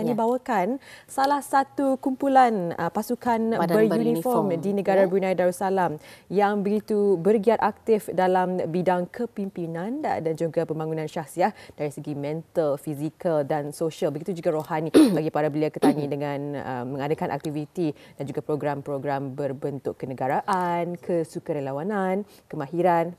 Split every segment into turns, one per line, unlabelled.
Tani bawakan salah satu kumpulan pasukan beruniform di negara Brunei Darussalam yang begitu bergiat aktif dalam bidang kepimpinan dan juga pembangunan syahsiah dari segi mental, fizikal dan sosial. Begitu juga rohani bagi para belia Ketani dengan mengadakan aktiviti dan juga program-program berbentuk kenegaraan, kesukarelawanan, kemahiran,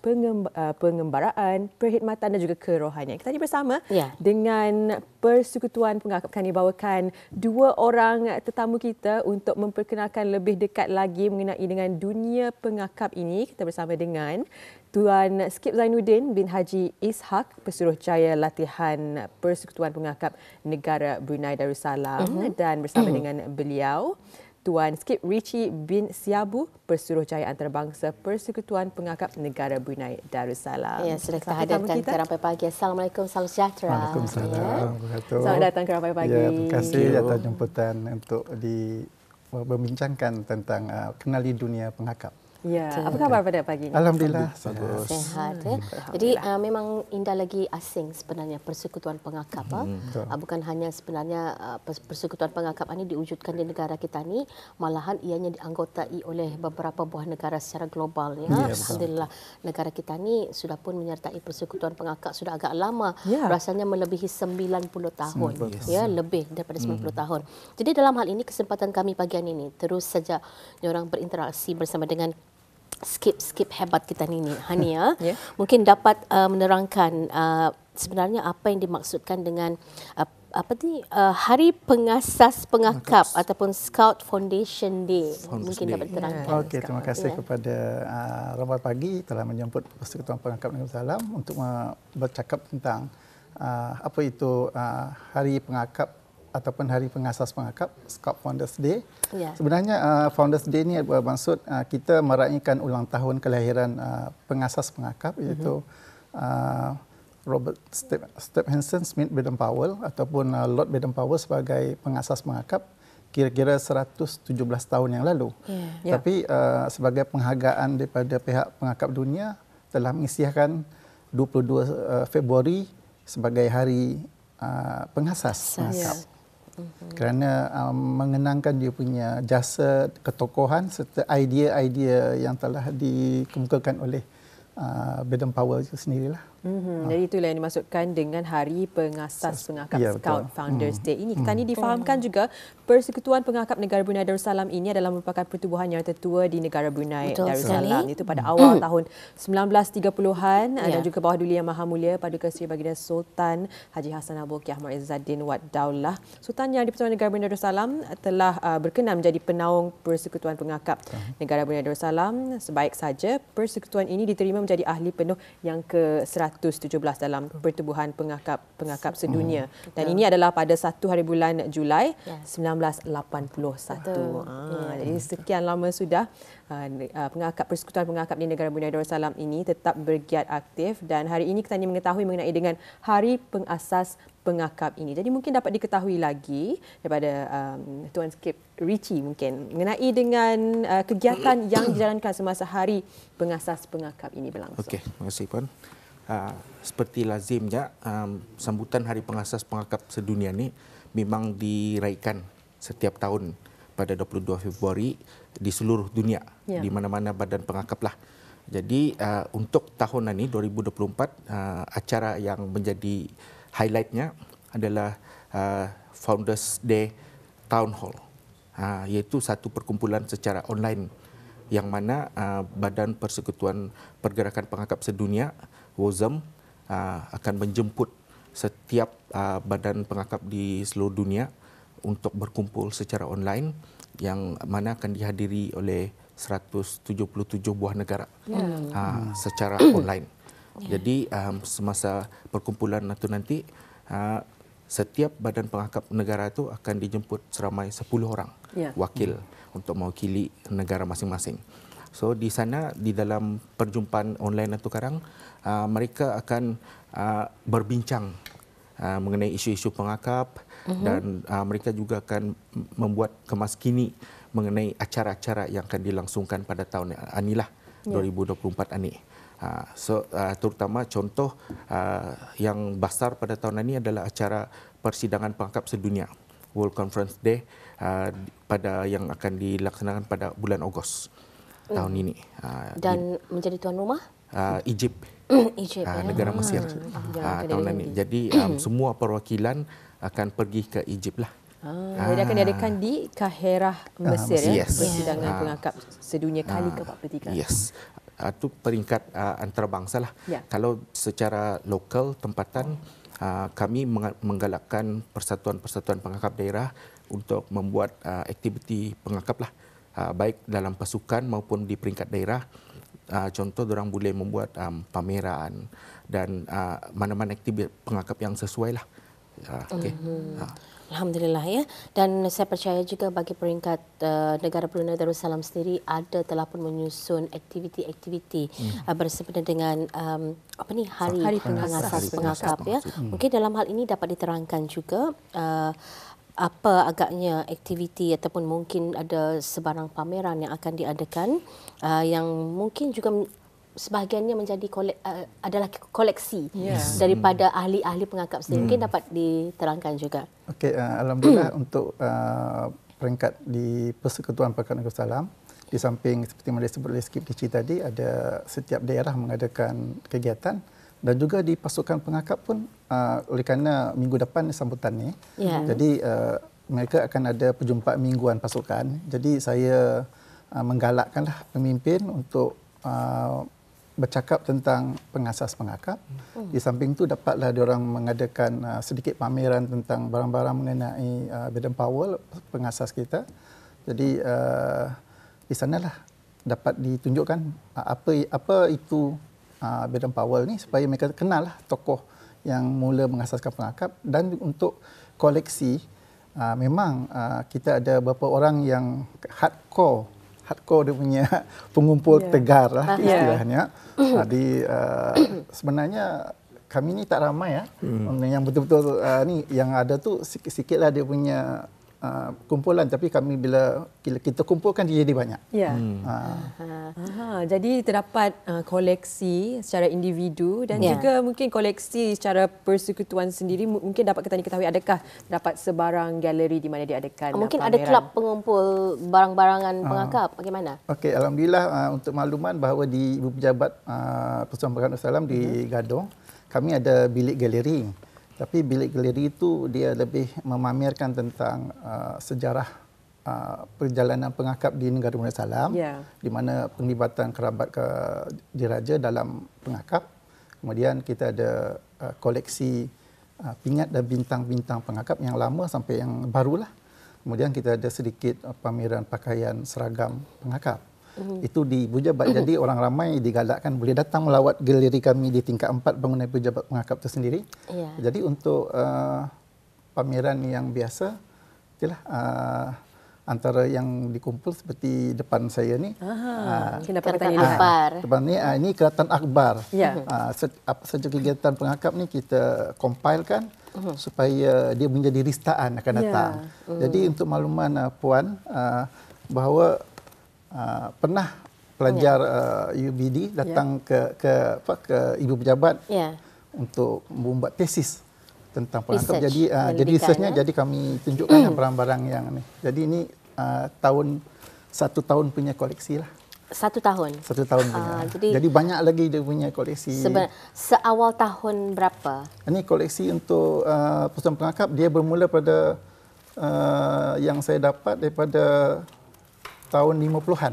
pengembaraan, perkhidmatan dan juga kerohanian. Kita tadi bersama dengan Persekutuan Pengakap. Kami bawakan dua orang tetamu kita untuk memperkenalkan lebih dekat lagi mengenai dengan dunia pengakap ini. Kita bersama dengan Tuan Skip Zainuddin bin Haji Ishak, Pesuruhjaya Latihan Persekutuan Pengakap Negara Brunei Darussalam, dan bersama dengan beliau Tuan Skip Richie bin Siabu, Pesuruhjaya Antarabangsa Persekutuan Pengakap Negara Brunei Darussalam.
Ya, sudah kita hadirkan ke Rampai Pagi. Assalamualaikum, salam sejahtera.
Waalaikumsalam.
Selamat datang ke Rampai Pagi.
Ya, terima kasih atas jemputan untuk membincangkan tentang kenali dunia pengakap.
Ya, apa khabar pada pagi ini?
Alhamdulillah,
bagus. Sehat. Jadi memang indah lagi asing sebenarnya Persekutuan Pengakap. Bukan hanya sebenarnya Persekutuan Pengakap ini diwujudkan di negara kita ni, malahan ianya dianggotai oleh beberapa buah negara secara global. Alhamdulillah, negara kita ni sudah pun menyertai Persekutuan Pengakap sudah agak lama. Rasanya melebihi 90 tahun. Ya, lebih daripada 90 tahun. Jadi dalam hal ini kesempatan kami pagi ini terus saja orang berinteraksi bersama dengan Skip hebat kita ni Hania. Mungkin dapat menerangkan sebenarnya apa yang dimaksudkan dengan Hari Pengasas Pengakap ataupun Scout Foundation Day. Mungkin dapat diterangkan.
Okey, terima kasih kepada Rampai Pagi telah menjemput Persekutuan Pengakap Negara Darussalam untuk bercakap tentang apa itu Hari Pengakap ataupun Hari Pengasas Pengakap, Scout Founders Day. Sebenarnya Founders Day ini bermaksud kita meraihkan ulang tahun kelahiran pengasas pengakap, iaitu Robert Stephenson Smith Baden-Powell ataupun Lord Baden-Powell sebagai pengasas pengakap kira-kira 117 tahun yang lalu. Tapi sebagai penghargaan daripada pihak pengakap dunia telah mengisytiharkan 22 Februari sebagai Hari Pengasas Pengakap. Kerana mengenangkan dia punya jasa ketokohan serta idea-idea yang telah dikemukakan oleh Baden-Powell itu sendirilah.
Jadi itulah yang dimaksudkan dengan Hari Pengasas Pengakap Scout Founders Day ini. Kita ni difahamkan juga Persekutuan Pengakap Negara Brunei Darussalam ini adalah merupakan pertubuhan yang tertua di negara Brunei Darussalam. Itu pada awal tahun 1930-an dan juga bawah Duli Yang Maha Mulia Paduka Seri Baginda Sultan Haji Hassan Al-Bolkiah Ahmad Izzaddin Wad Daulah. Sultan yang di-Persekutuan Negara Brunei Darussalam telah berkenan menjadi penaung Persekutuan Pengakap Negara Brunei Darussalam. Sebaik saja persekutuan ini diterima menjadi ahli penuh yang ke-117 dalam pertubuhan pengakap sedunia. Dan ini adalah pada 1 hari bulan Julai 1981. Jadi sekian lama sudah Persekutuan Pengakap di negara Brunei Darussalam ini tetap bergiat aktif, dan hari ini kita mengetahui mengenai dengan Hari Pengasas Pengakap ini. Jadi mungkin dapat diketahui lagi daripada Tuan Skip Richie mungkin mengenai dengan kegiatan yang dijalankan semasa Hari Pengasas Pengakap ini berlangsung.
Okey, terima kasih Puan. Seperti lazimnya sambutan Hari Pengasas Pengakap sedunia ini memang diraihkan setiap tahun pada 22 Februari di seluruh dunia, di mana-mana badan pengakap lah. Jadi untuk tahun ini 2024 acara yang menjadi highlightnya adalah Founders Day Town Hall, iaitu satu perkumpulan secara online yang mana Badan Persekutuan Pergerakan Pengakap Sedunia WOZEM akan menjemput setiap badan pengakap di seluruh dunia untuk berkumpul secara online yang mana akan dihadiri oleh 177 buah negara secara online. Jadi semasa perkumpulan itu nanti setiap badan pengakap negara itu akan dijemput seramai 10 orang wakil untuk mewakili negara masing-masing. So di sana di dalam perjumpaan online itu sekarang mereka akan berbincang mengenai isu-isu pengakap dan mereka juga akan membuat kemas kini mengenai acara-acara yang akan dilangsungkan pada tahun inilah 2024 ini. Terutama contoh yang besar pada tahun ini adalah acara persidangan pengakap sedunia World Conference Day pada yang akan dilaksanakan pada bulan Ogos tahun ini.
Dan menjadi tuan rumah?
Egypt.
Egypt,
negara Mesir tahun ini. Jadi semua perwakilan akan pergi ke Egypt lah.
Jadi akan diadakan di Kahirah, Mesir, ya.
Yes.
Persidangan pengakap sedunia kali ke-43.
Yes. Itu peringkat antarabangsa lah.
Ya.
Kalau secara lokal tempatan, kami menggalakkan persatuan-persatuan pengakap daerah untuk membuat aktiviti pengakap lah, baik dalam pasukan maupun di peringkat daerah. Contoh, orang boleh membuat pameran dan mana-mana aktiviti pengakap yang sesuai lah. Okay.
Alhamdulillah, ya. Dan saya percaya juga bagi peringkat negara Brunei Darussalam sendiri telah pun menyusun aktiviti-aktiviti bersempena dengan Hari Pengasas Pengakap, ya. Mungkin dalam hal ini dapat diterangkan juga apa agaknya aktiviti ataupun mungkin ada sebarang pameran yang akan diadakan yang mungkin juga sebahagiannya menjadi adalah koleksi daripada ahli-ahli pengakap sendiri. Mungkin dapat diterangkan juga.
Okey, alhamdulillah untuk peringkat di Persekutuan Pengakap Negara Darussalam, di samping seperti yang disebut oleh Skip Kecil tadi, ada setiap daerah mengadakan kegiatan, dan juga di pasukan pengakap pun oleh kerana minggu depan sambutan ni. Jadi mereka akan ada perjumpaan mingguan pasukan. Jadi saya menggalakkanlah pemimpin untuk bercakap tentang pengasas pengakap. Di samping itu dapatlah diorang mengadakan sedikit pameran tentang barang-barang mengenai Baden Powell, pengasas kita. Jadi di sanalah dapat ditunjukkan apa itu Baden Powell ni, supaya mereka kenal lah tokoh yang mula mengasaskan pengakap. Dan untuk koleksi, memang kita ada beberapa orang yang hardcore dia punya pengumpul tegar lah istilahnya. Jadi sebenarnya kami ni tak ramai ya. Yang betul-betul ni yang ada tu sikit-sikitlah dia punya kumpulan, tapi kami bila kita kumpulkan dia jadi banyak.
Ya. Jadi terdapat koleksi secara individu dan juga mungkin koleksi secara persekutuan sendiri. Mungkin dapat kita ketahui, adakah terdapat sebarang galeri di mana diadakan
mungkin
pameran?
ada kelab pengumpul barang-barangan pengakap. Bagaimana?
Okey, alhamdulillah untuk makluman bahawa di Ibu Pejabat Persatuan Pengakap Darussalam di Gadong, kami ada bilik galeri. Tapi bilik galeri itu dia lebih memamerkan tentang sejarah perjalanan pengakap di negara Brunei Darussalam, di mana penglibatan kerabat diraja dalam pengakap. Kemudian kita ada koleksi pingat dan bintang-bintang pengakap yang lama sampai yang barulah. Kemudian kita ada sedikit pameran pakaian seragam pengakap. Itu di Pejabat. Jadi orang ramai digalakkan boleh datang melawat galeri kami di tingkat 4 bangunan Pejabat Pengakap itu sendiri. Jadi untuk pameran yang biasa, itulah antara yang dikumpul seperti depan saya ni.
Keratan Akbar.
Depan ni ini Keratan Akbar. Apa saja kegiatan pengakap ni kita compilekan supaya dia menjadi ristaan akan datang. Jadi untuk makluman puan, bahawa pernah pelajar UBD datang ke Ibu Pejabat untuk membuat tesis tentang pengakap. Jadi researchnya jadi kami tunjukkan barang-barang yang ni. Jadi ini satu tahun punya koleksi lah.
1 tahun?
1 tahun punya. Jadi banyak lagi dia punya koleksi.
Seawal tahun berapa? Ini
koleksi untuk Persatuan Pengakap, dia bermula pada yang saya dapat daripada tahun 50-an.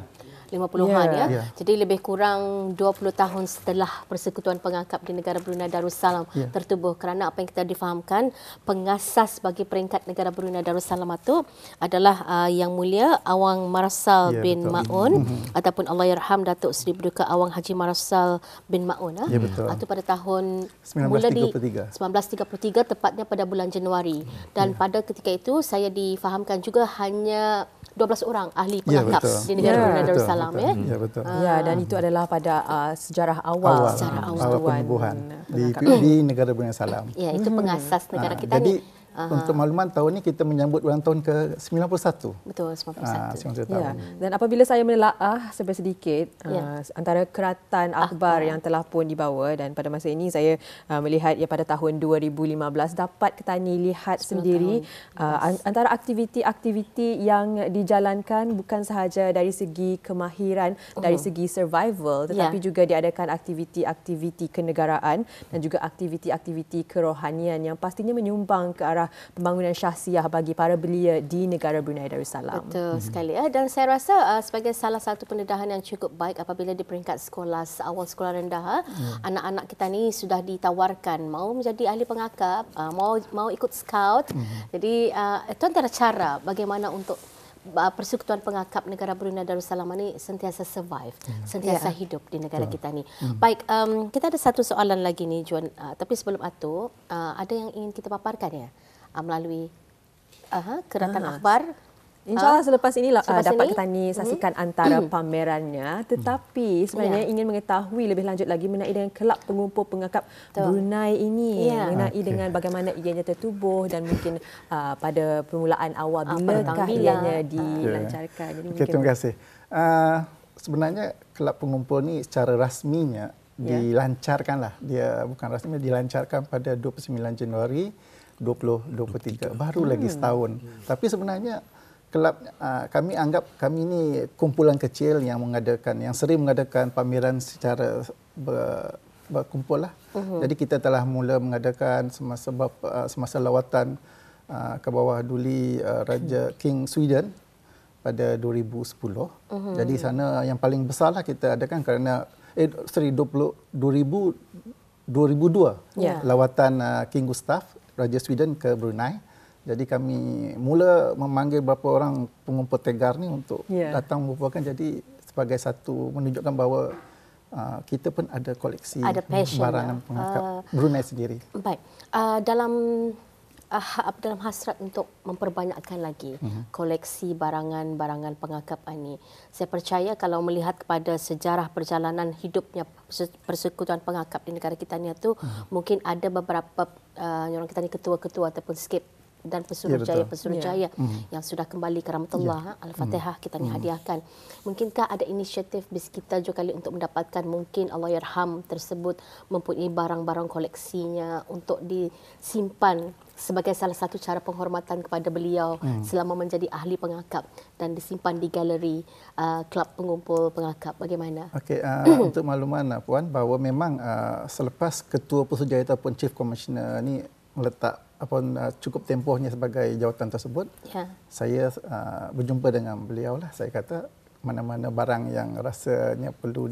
50-an ya. Jadi lebih kurang 20 tahun setelah Persekutuan Pengakap di negara Brunei Darussalam tertubuh. Kerana apa yang kita difahamkan, pengasas bagi peringkat negara Brunei Darussalam itu adalah Yang Mulia Awang Marsal bin Maun ataupun Allahyarham Datuk Seri Paduka Awang Haji Marsal bin Maun. Itu pada tahun 1933, tepatnya pada bulan Januari. Dan pada ketika itu saya difahamkan juga hanya 12 orang ahli pengakap di negara Brunei Darussalam.
Dan itu adalah pada sejarah awal
penubuhan di negara Brunei Darussalam.
Itu pengasas negara kita
jadi,
ni.
Untuk makluman, tahun ini kita menyambut ulang tahun ke-91.
Betul, 91.
91 tahun.
Dan apabila saya menelaah sampai sedikit antara keratan akhbar yang telah pun dibawa, dan pada masa ini saya melihat pada tahun 2015 dapat Ketani lihat sendiri antara aktiviti-aktiviti yang dijalankan bukan sahaja dari segi kemahiran, dari segi survival, tetapi juga diadakan aktiviti-aktiviti kenegaraan dan juga aktiviti-aktiviti kerohanian yang pastinya menyumbang ke arah pembangunan syahsiah bagi para belia di negara Brunei Darussalam.
Betul sekali. Dan saya rasa sebagai salah satu pendedahan yang cukup baik apabila di peringkat sekolah awal sekolah rendah, anak-anak kita ni sudah ditawarkan mau menjadi ahli pengakap, mau ikut scout. Jadi itu antara cara bagaimana untuk Persekutuan Pengakap Negara Brunei Darussalam ini sentiasa survive, sentiasa hidup di negara kita ni. Baik, kita ada satu soalan lagi ni, Juan. Tapi sebelum itu, ada yang ingin kita paparkan ya melalui keratan akhbar.
InsyaAllah selepas ini dapat Ketani saksikan antara pamerannya, tetapi sebenarnya ingin mengetahui lebih lanjut lagi mengenai dengan kelab pengumpul pengakap Brunei ini, mengenai dengan bagaimana ianya tertubuh dan mungkin pada permulaan awal bilakah ianya dilancarkan. Jadi
terima kasih. Sebenarnya kelab pengumpul ni secara rasminya dilancarkanlah. Dia bukan rasmi, dilancarkan pada 29 Januari 2023. Baru lagi setahun. Tapi sebenarnya kelab kami anggap kami ini kumpulan kecil yang sering mengadakan pameran secara berkumpul lah. Jadi kita telah mula mengadakan semasa lawatan ke bawah duli Raja King Sweden pada 2010. Jadi sana yang paling besarlah kita adakan kerana 2002 lawatan King Gustav Raja Sweden ke Brunei. Jadi kami mula memanggil beberapa orang pengumpul tegar ni untuk datang mengumpulkan, jadi sebagai satu menunjukkan bahawa kita pun ada koleksi barangan pengakap Brunei sendiri.
Baik. Dalam hasrat untuk memperbanyakkan lagi koleksi barangan-barangan pengakap ini, saya percaya kalau melihat kepada sejarah perjalanan hidupnya Persekutuan Pengakap di negara kita ni tu, mungkin ada beberapa orang kita ni ketua-ketua ataupun skip dan pesuruhjaya yang sudah kembali ke rahmatullah. Al-Fatihah kita ni hadiahkan. Mungkinkah ada inisiatif BIS kita juga kali untuk mendapatkan mungkin Allahyarham tersebut mempunyai barang-barang koleksinya untuk disimpan sebagai salah satu cara penghormatan kepada beliau selama menjadi ahli pengakap dan disimpan di galeri Kelab Pengumpul Pengakap. Bagaimana?
Okey, untuk makluman Puan, bahawa memang selepas Ketua Pesuruhjaya ataupun Chief Commissioner ni meletak cukup tempohnya sebagai jawatan tersebut, saya berjumpa dengan beliau lah. Saya kata mana-mana barang yang rasanya perlu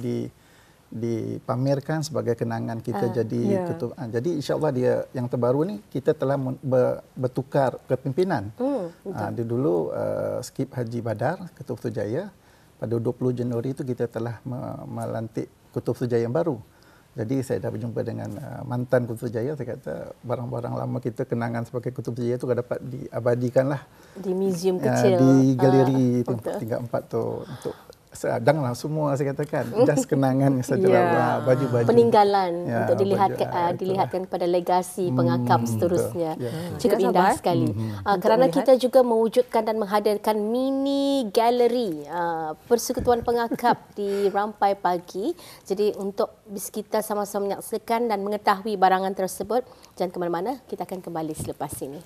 dipamerkan sebagai kenangan kita jadi ketua. Jadi insya-Allah dia yang terbaru ni kita telah bertukar kepimpinan. Dulu Skip Haji Badar, Ketua Pesuruhjaya, pada 20 Januari itu kita telah melantik Ketua Pesuruhjaya yang baru. Jadi saya dah berjumpa dengan mantan Ketua Pesuruhjaya. Saya kata barang-barang lama kita, kenangan sebagai Ketua Pesuruhjaya itu dapat diabadikanlah
di museum kecil,
di galeri tingkat 4 tu, untuk sedanglah semua saya katakan just kenangan sajalah, baju-baju
peninggalan untuk dilihatkan kepada legasi pengakap seterusnya. Cukup indah sekali. Kerana kita juga mewujudkan dan menghadirkan mini galeri Persekutuan Pengakap di Rampai Pagi. Jadi untuk BIS kita sama-sama menyaksikan dan mengetahui barangan tersebut, jangan ke mana-mana, kita akan kembali selepas ini.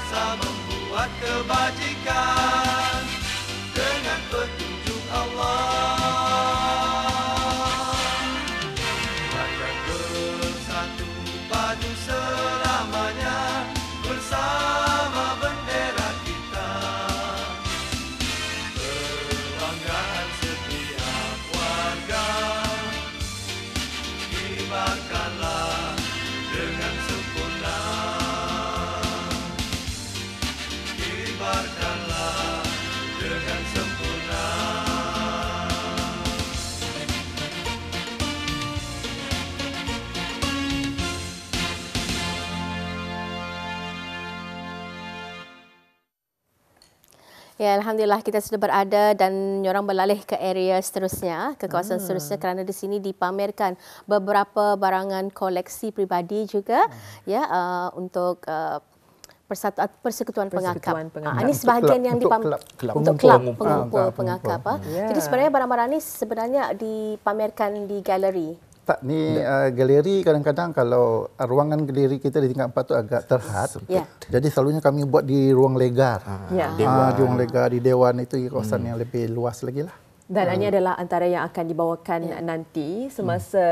kuasa membuat kebajikan dengan petunjuk Allah. Rakyat bersatu padu selamanya bersama bendera kita. Kebanggaan setiap warga kibarkanlah dengan sempurna. Kibarkanlah dengan sempurna.
Ya, Alhamdulillah kita sudah berada dan orang beralih ke area seterusnya, ke kawasan seterusnya kerana di sini dipamerkan beberapa barangan koleksi peribadi juga untuk Persekutuan Pengakap. Ini sebahagian yang
untuk
untuk kelab pengumpul pengakap. Jadi sebenarnya barang-barang ini sebenarnya dipamerkan di galeri.
Tak, ni galeri kadang-kadang kalau ruangan galeri kita di tingkat 4 tu agak terhad. Jadi selalunya kami buat di ruang legar. Di ruang legar, di Dewan itu kawasan yang lebih luas lagi lah.
Dan ini adalah antara yang akan dibawakan nanti semasa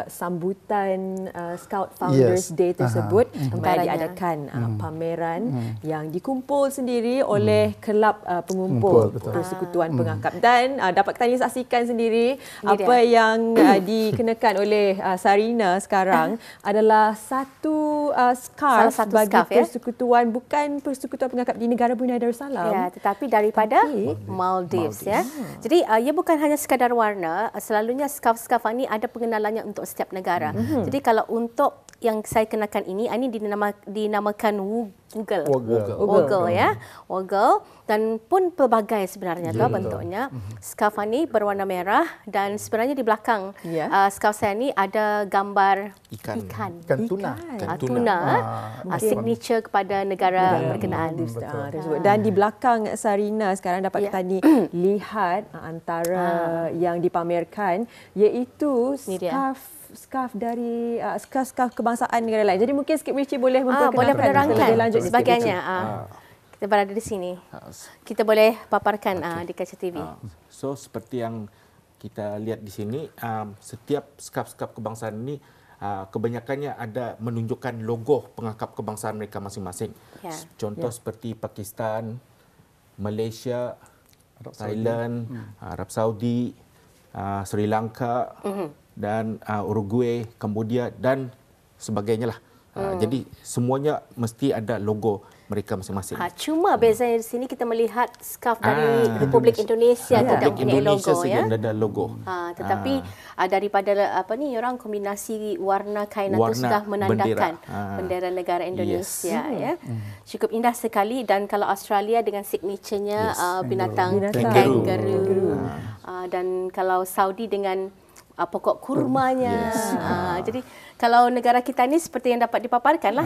sambutan Scout Founders Day tersebut. Akan diadakan pameran yang dikumpul sendiri oleh kelab pengumpul Persekutuan Pengakap. Dan dapat kita saksikan sendiri apa yang dikenakan oleh Sarina sekarang adalah satu scarf bagi persekutuan, bukan Persekutuan Pengakap di negara Brunei Darussalam.
Ya, tetapi daripada Maldives. Ya. Jadi ia bukan hanya sekadar warna, selalunya scarf-scarf ini ada pengenalannya untuk setiap negara. Jadi kalau untuk yang saya kenakan ini dinamakan Woggle ya. Woggle dan pun pelbagai sebenarnya bentuknya. Scarf ini berwarna merah dan sebenarnya di belakang scarf saya ini ada gambar ikan tuna. Signature kepada negara berkenaan.
Dan di belakang Sarina sekarang dapat kita lihat antara yang dipamerkan iaitu scarf dari scarf kebangsaan negara lain. Jadi mungkin sikit Richie boleh memperkenalkan
lebih lanjut sebagainya. Kita berada di sini. Kita boleh paparkan di Kaca TV.
So seperti yang kita lihat di sini, setiap scarf-scarf kebangsaan ini kebanyakannya ada menunjukkan logo pengakap kebangsaan mereka masing-masing. Contoh seperti Pakistan, Malaysia, Thailand, Arab Saudi, Sri Lanka dan Uruguay, Cambodia dan sebagainya lah. Jadi semuanya mesti ada logo mereka masing-masing.
Cuma bezanya di sini kita melihat scarf dari Republik Indonesia tidak mempunyai logo
saja ada logo.
Tetapi daripada orang kombinasi warna kain itu sudah menandakan bendera negara Indonesia ya. Cukup indah sekali dan kalau Australia dengan signaturenya binatang kangaroo. Dan kalau Saudi dengan pokok kurmanya. Jadi kalau negara kita ni seperti yang dapat dipaparkan lah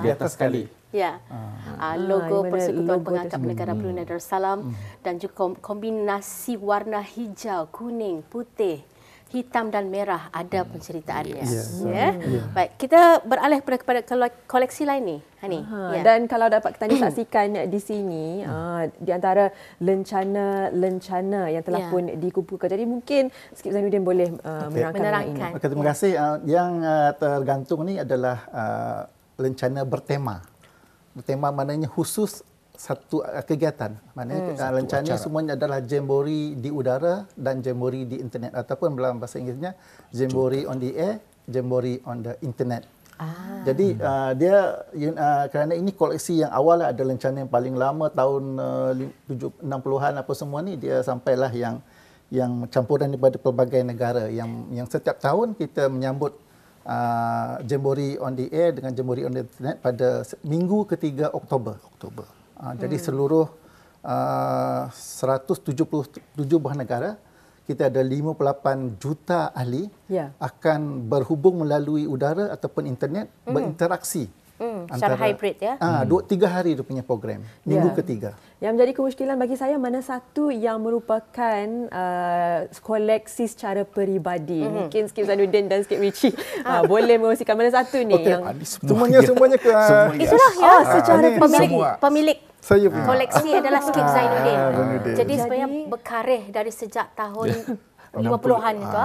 di atas sekali.
Logo Persekutuan Pengakap Negara Brunei Darussalam dan juga kombinasi warna hijau, kuning, putih, hitam dan merah ada penceritaannya. Baik, kita beralih kepada koleksi lain ni.
Dan kalau dapat kita saksikan di sini di antara lencana yang telah pun dikumpulkan. Jadi mungkin Skip Zainuddin boleh menerangkan.
Terima kasih. Yang tergantung ni adalah lencana bertema. Bertema maknanya khusus satu kegiatan. Maknanya lencana semuanya adalah Jamboree di udara dan Jamboree di internet ataupun dalam bahasa Inggerisnya Jamboree on the air, Jamboree on the internet. Jadi dia kerana ini koleksi yang awal ada lencana yang paling lama tahun 60-an apa semua ni, dia sampailah yang campuran daripada pelbagai negara yang setiap tahun kita menyambut Jamboree on the air dengan Jamboree on the internet pada minggu ketiga Oktober. Jadi seluruh 177 buah negara, kita ada 58 juta ahli akan berhubung melalui udara ataupun internet berinteraksi
Secara hybrid ya.
2-3 hari dia punya program. Minggu ketiga.
Yang menjadi kemusykilan bagi saya mana satu yang merupakan koleksi secara peribadi. Mungkin Skip Zainuddin dan Skip Richie boleh mengkongsikan mana satu ni yang
Semuanya ke
Itulah ya secara
semua.
pemilik
saya punya.
koleksi adalah Skip Zainuddin.
Zainuddin.
Jadi sebenarnya berkarih dari sejak tahun 50-an itu.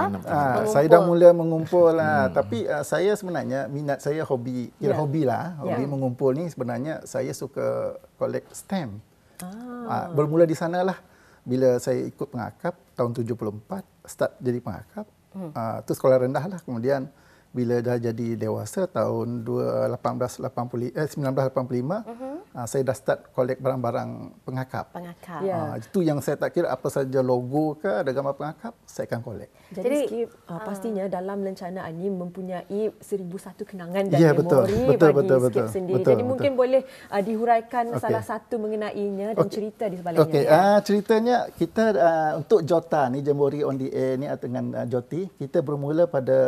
Saya dah mula mengumpul lah. Tapi saya sebenarnya minat saya hobi, hobi lah. Hobi mengumpul ni sebenarnya saya suka collect stamp. Bermula di sanalah bila saya ikut pengakap tahun 74, start jadi pengakap. Tu sekolah rendah lah. Kemudian bila dah jadi dewasa tahun 1985, saya dah start collect barang-barang pengakap. Itu yang saya tak kira apa saja logo ke ada gambar pengakap, saya akan collect.
Jadi Skip pastinya dalam lencanaan ini mempunyai 1001 kenangan dan
betul,
memori
betul,
bagi
betul,
Skip
betul,
sendiri.
betul,
Jadi
betul.
mungkin boleh dihuraikan salah satu mengenainya dan cerita di sebaliknya.
Okey, ceritanya kita untuk Jota ni Jamboree on the Air ni dengan Joti, kita bermula pada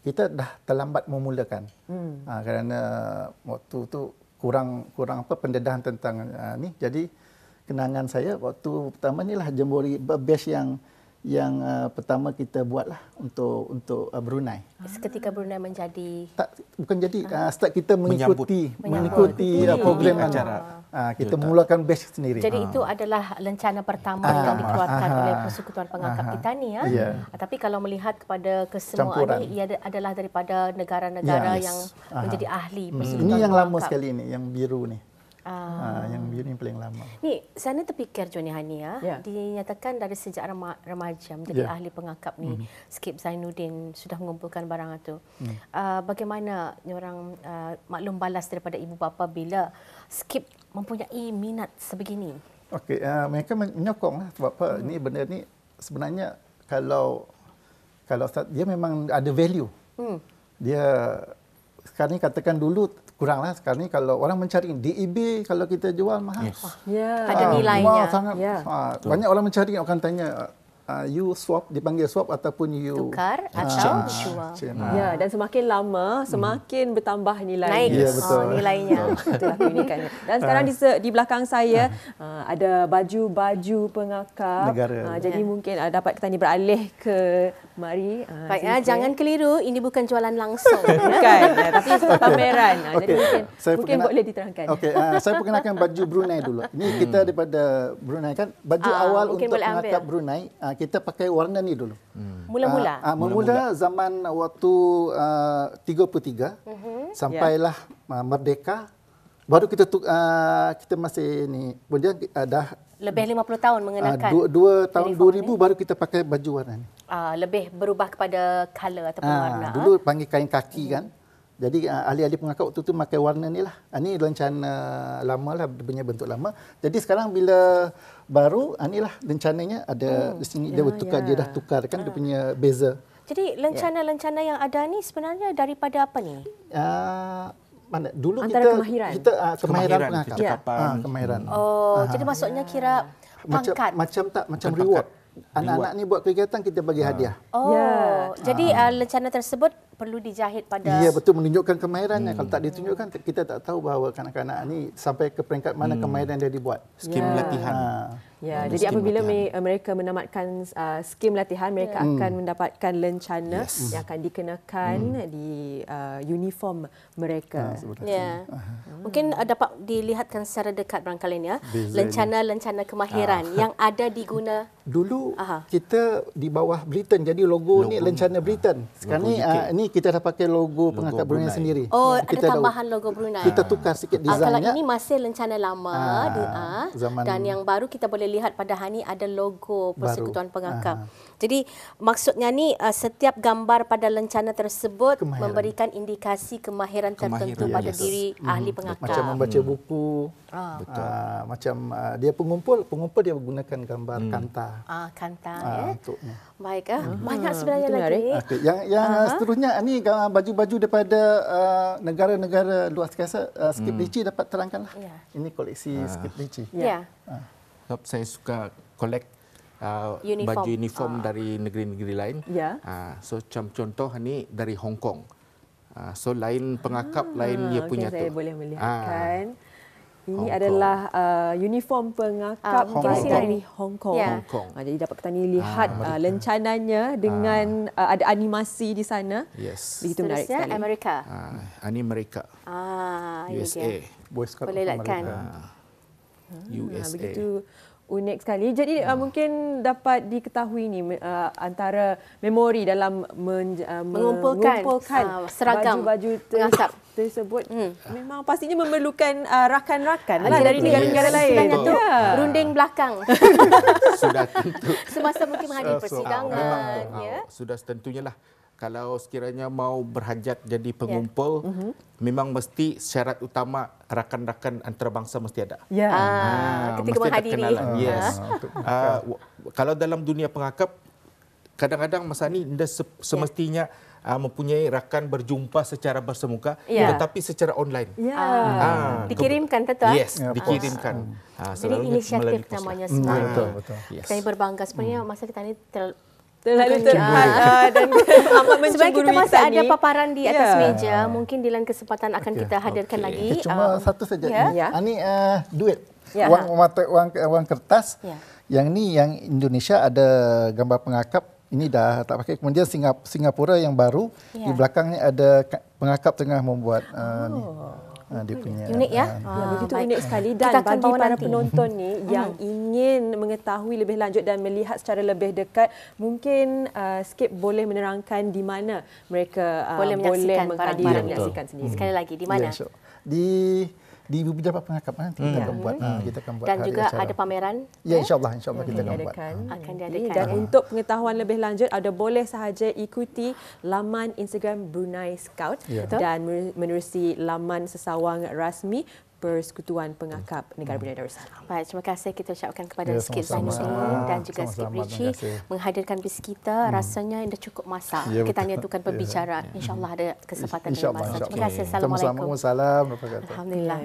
kita dah terlambat memulakan. Kerana waktu tu kurang apa pendedahan tentang ni. Jadi kenangan saya waktu pertama ni lah Jamboree batch yang pertama kita buatlah untuk Brunei.
Ketika Brunei menjadi
Bukan jadi start kita mengikuti program acara. Kita mulakan batch sendiri.
Jadi itu adalah lencana pertama yang dikeluarkan oleh Persekutuan Pengakap kita ni ya. Tapi kalau melihat kepada kesemuaan ini, ia adalah daripada negara-negara yang menjadi ahli Persekutuan
Ini yang lama
Pengakap.
sekali ni, yang biru ni. Yang biru ni paling lama.
Ni, saya terfikir Joni Hani dinyatakan dari sejak remaja menjadi ahli pengakap ni, Skip Zainuddin sudah mengumpulkan barang itu. Bagaimana orang maklum balas daripada ibu bapa bila Skip mempunyai minat sebegini?
Okey, mereka menyokonglah sebab apa? Ini benda ni sebenarnya kalau dia memang ada value. Dia sekarang ni katakan dulu kuranglah, sekarang ni kalau orang mencari di eBay kalau kita jual mahal.
Ada nilainya.
Sangat. Banyak orang mencari, orang tanya you swap, dipanggil swap ataupun you
tukar atau jual.
Ya, dan semakin lama semakin bertambah nilainya.
Naik nilainya.
Itulah keunikannya. Dan sekarang di belakang saya ada baju-baju pengakap. Jadi mungkin dapat kita ni beralih ke mari.
Baik, jangan keliru, ini bukan jualan langsung.
Bukan, tapi pameran. Jadi mungkin boleh diterangkan.
Okey, saya perkenalkan baju Brunei dulu. Ini kita daripada Brunei kan. Baju awal untuk pengakap Brunei, kita pakai warna ni dulu.
Mula-mula?
Mula zaman waktu 33 sampailah merdeka, baru kita masih ni. Kemudian dah
lebih 50 tahun mengenakan.
Tahun 2000 baru kita pakai baju warna ni.
Lebih berubah kepada color ataupun warna.
Dulu panggil kain kaki kan. Jadi ahli-ahli pengakap waktu tu pakai warna ni lah. Ini lencana lama lah, punya bentuk lama. Jadi sekarang bila baru, inilah lencananya ada di sini. Dia bertukar, dia dah tukar kan dia punya beza.
Jadi lencana-lencana yang ada ni sebenarnya daripada apa ni?
Mana dulu
antara
kemahiran pengakap. Kemahiran.
Jadi maksudnya kira pangkat.
Macam reward. Anak-anak ni buat kegiatan kita bagi hadiah.
Jadi lencana tersebut perlu dijahit pada.
Ya, betul, menunjukkan kemahirannya. Kalau tak ditunjukkan kita tak tahu bahawa kanak-kanak ni sampai ke peringkat mana kemahiran dia dibuat.
Skim latihan.
Jadi apabila mereka menamatkan skim latihan, mereka akan mendapatkan lencana yang akan dikenakan di uniform mereka.
Mungkin dapat dilihatkan secara dekat barangkali ni lencana-lencana kemahiran yang ada diguna.
Dulu kita di bawah Britain, jadi logo ni lencana Britain. Sekarang ni kita dah pakai logo pengakap Brunei sendiri.
Ada tambahan logo Brunei.
Kita tukar sikit desainnya.
Kalau ini masih lencana lama dan yang baru kita boleh lihat pada hari ini ada logo Persekutuan Pengakap. Jadi maksudnya ni setiap gambar pada lencana tersebut memberikan indikasi kemahiran tertentu pada diri ahli pengakap.
Macam membaca buku. Macam dia pengumpul dia menggunakan gambar kanta.
Kanta
untuknya.
Baik banyak sebenarnya lagi.
Yang seterusnya ni baju-baju daripada negara-negara luar angkasa. Skip Richie dapat terangkanlah. Ini koleksi Skip Richie.
Sebab saya suka collect baju uniform dari negeri-negeri lain. So contoh ni dari Hong Kong. So lain pengakap, lain dia punya
saya
tu.
boleh melihatkan. Ini adalah uniform pengakap dari Hong Kong.
Ya.
Hong Kong.
Jadi dapat kita ni lihat lencananya dengan ada animasi di sana.
Yes.
Begitu menarik
Seterusnya
sekali.
Amerika.
Ini mereka.
Ini
USA.
dia.
Boy Scout
Boleh
of
lihatkan.
America.
USA.
Begitu unik sekali. Jadi mungkin dapat diketahui ni antara memori dalam
Mengumpulkan, seragam
baju-baju
pengakap
tersebut. Memang pastinya memerlukan rakan-rakan lah dari
Betul.
negara-negara lain.
Istilahnya tu
Ya.
runding belakang.
Sudah tentu.
Semasa mungkin menghadiri persidangan. Ya.
Sudah tentunya lah. Kalau sekiranya mau berhajat jadi pengumpul, memang mesti syarat utama rakan-rakan antarabangsa mesti ada.
Ya.
Ketika
mesti ada
menghadiri.
kenalan. Yes. Kalau dalam dunia pengakap, kadang-kadang masa ni anda semestinya mempunyai rakan berjumpa secara bersemuka, tetapi secara online.
Ya.
Dikirimkan tentu.
Yes, dikirimkan.
Jadi
Selalunya
inisiatif
melalui pos.
namanya semua.
Betul.
Yes.
Saya berbangga sebenarnya masa kita ni
Terlalu terhad dan amat
sebenarnya kita
mencemburui
masih ada
ni.
paparan di atas
Ya.
meja. Mungkin di lain kesempatan akan kita hadirkan lagi.
Cuma satu saja.
Ya.
Ini duit.
Ya.
Wang kertas.
Ya.
Yang ni yang Indonesia ada gambar pengakap. Ini dah tak pakai. Kemudian Singapura yang baru.
Ya.
Di belakangnya ada pengakap tengah membuat ni. Dia punya.
Unik ya?
Ya, begitu
baik.
unik sekali
Kita
dan
akan
bagi
bawa
para
nanti.
penonton ni yang ingin mengetahui lebih lanjut dan melihat secara lebih dekat, mungkin Skip boleh menerangkan di mana mereka
Boleh menyaksikan
menghadiri
barang-barang
dan menyaksikan sendiri.
Sekali lagi, di mana?
Ya, sure. Di beberapa pengakap nanti kita akan buat. Kita akan buat
Dan
hari
juga
acara.
ada pameran.
Ya, insyaAllah kita akan buat.
Akan diadakan.
Dan untuk pengetahuan lebih lanjut, ada boleh sahaja ikuti laman Instagram Brunei Scout dan menerusi laman sesawang rasmi Persekutuan Pengakap Negara Brunei Darussalam.
Baik, terima kasih kita ucapkan kepada
Ya,
Skip
sama-sama.
Zainul dan juga Skip
Sama-sama,
Richie
terima kasih.
menghadirkan bis kita. Rasanya dah cukup masa
Ya,
kita
betul.
nyatukan pembicaraan. InsyaAllah ada kesempatan yang
InsyaAllah.
masa. Terima
insyaAllah.
kasih. Assalamualaikum.
Sama-sama. Waalaikumsalam.
Alhamdulillah.